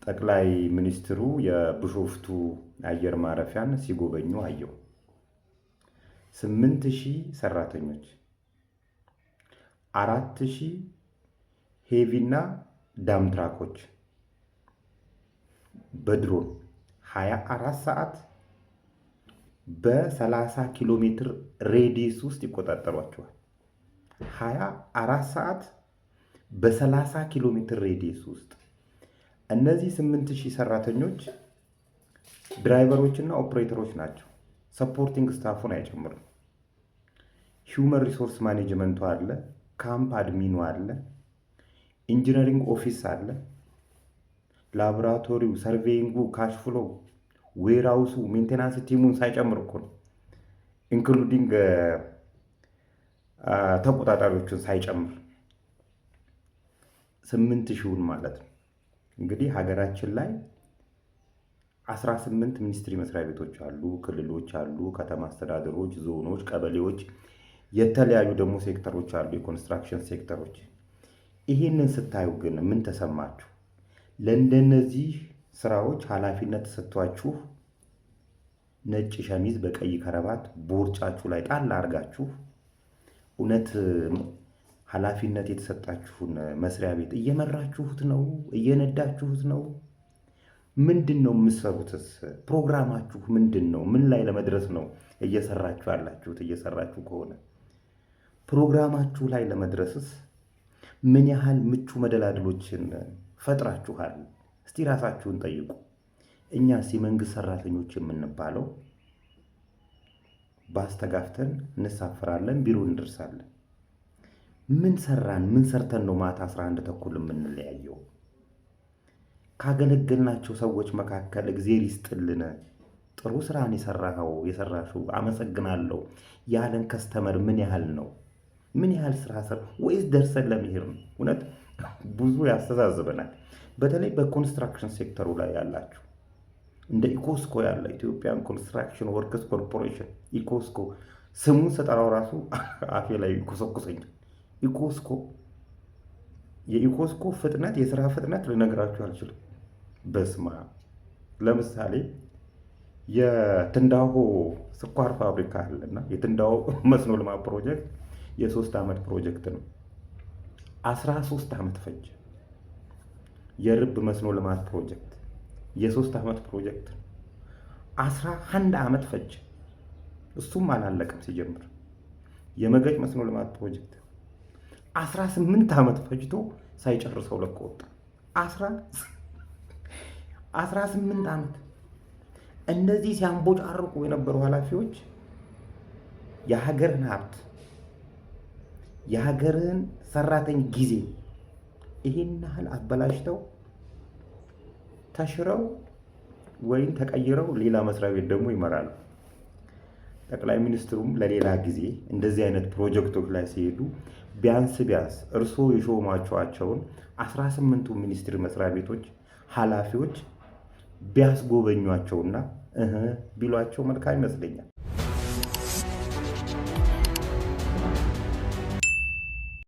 ጠቅላይ ሚኒስትሩ የቢሾፍቱ አየር ማረፊያን ሲጎበኙ አየው። 8000 ሰራተኞች፣ 4000 ሄቪና ዳምትራኮች በድሮን 24 ሰዓት በ30 ኪሎ ሜትር ሬዲየስ ውስጥ ይቆጣጠሯቸዋል። 24 ሰዓት በ30 ኪሎ ሜትር ሬዲየስ ውስጥ እነዚህ 8000 ሰራተኞች ድራይቨሮችና ኦፕሬተሮች ናቸው። ሰፖርቲንግ ስታፉን አይጨምርም። ሂውመን ሪሶርስ ማኔጅመንቱ አለ፣ ካምፕ አድሚኑ አለ፣ ኢንጂነሪንግ ኦፊስ አለ፣ ላቦራቶሪው፣ ሰርቬይንጉ፣ ካሽፍሎ፣ ዌራውሱ፣ ሜንቴናንስ ቲሙን ሳይጨምር እኮ ነው። ኢንክሉዲንግ ተቆጣጣሪዎቹን ሳይጨምር 8000ውን ማለት ነው። እንግዲህ ሀገራችን ላይ 18 ሚኒስትሪ መስሪያ ቤቶች አሉ፣ ክልሎች አሉ፣ ከተማ አስተዳደሮች፣ ዞኖች፣ ቀበሌዎች፣ የተለያዩ ደግሞ ሴክተሮች አሉ፣ የኮንስትራክሽን ሴክተሮች። ይህንን ስታዩ ግን ምን ተሰማችሁ? ለእንደነዚህ ስራዎች ኃላፊነት ተሰጥቷችሁ ነጭ ሸሚዝ በቀይ ከረባት ቦርጫችሁ ላይ ጣል አድርጋችሁ እውነት ኃላፊነት የተሰጣችሁን መስሪያ ቤት እየመራችሁት ነው? እየነዳችሁት ነው? ምንድን ነው የምትሰሩትስ? ፕሮግራማችሁ ምንድን ነው? ምን ላይ ለመድረስ ነው እየሰራችሁ ያላችሁት? እየሰራችሁ ከሆነ ፕሮግራማችሁ ላይ ለመድረስስ ምን ያህል ምቹ መደላድሎችን ፈጥራችኋል? እስቲ ራሳችሁን ጠይቁ። እኛስ የመንግስት ሰራተኞች የምንባለው ባስተጋፍተን እንሳፈራለን፣ ቢሮ እንደርሳለን። ምን ሰራን? ምን ሰርተን ነው ማታ 11 ተኩል የምንለያየው? ካገለገልናቸው ሰዎች መካከል እግዜር ይስጥልን፣ ጥሩ ስራን የሰራሽው አመሰግናለሁ ያለን ከስተመር ምን ያህል ነው? ምን ያህል ስራ ሰር ወይስ ደርሰን ለመሄድ ነው? እውነት ብዙ ያስተዛዝበናል። በተለይ በኮንስትራክሽን ሴክተሩ ላይ ያላችሁ እንደ ኢኮስኮ ያለ ኢትዮጵያን ኮንስትራክሽን ወርክስ ኮርፖሬሽን፣ ኢኮስኮ ስሙን ስጠራው ራሱ አፌ ላይ ይኮሰኩሰኛል። ኢኮስኮ የኢኮስኮ ፍጥነት፣ የስራ ፍጥነት ልነግራችሁ አልችልም። በስማ ለምሳሌ የትንዳሆ ስኳር ፋብሪካ አለና የትንዳሆ መስኖ ልማት ፕሮጀክት የ3 ዓመት ፕሮጀክት ነው። 13 ዓመት ፈጀ። የርብ መስኖ ልማት ፕሮጀክት የ3 ዓመት ፕሮጀክት ነው። 11 ዓመት ፈጀ። እሱም አላለቀም ሲጀምር። የመገጭ መስኖ ልማት ፕሮጀክት 18 ዓመት ፈጅቶ ሳይጨርሰው ለቆ ወጣ። 18 ዓመት። እነዚህ ሲያንቦጫርቁ የነበሩ ኃላፊዎች የሀገርን ሀብት የሀገርን ሰራተኛ ጊዜ ይሄን ያህል አበላሽተው ተሽረው ወይም ተቀይረው ሌላ መስሪያ ቤት ደግሞ ይመራሉ። ጠቅላይ ሚኒስትሩም ለሌላ ጊዜ እንደዚህ አይነት ፕሮጀክቶች ላይ ሲሄዱ ቢያንስ እርስዎ የሾሟቸውን 18ቱ ሚኒስትሪ መስሪያ ቤቶች ኃላፊዎች ቢያስጎበኟቸውና ቢሏቸው መልካም ይመስለኛል።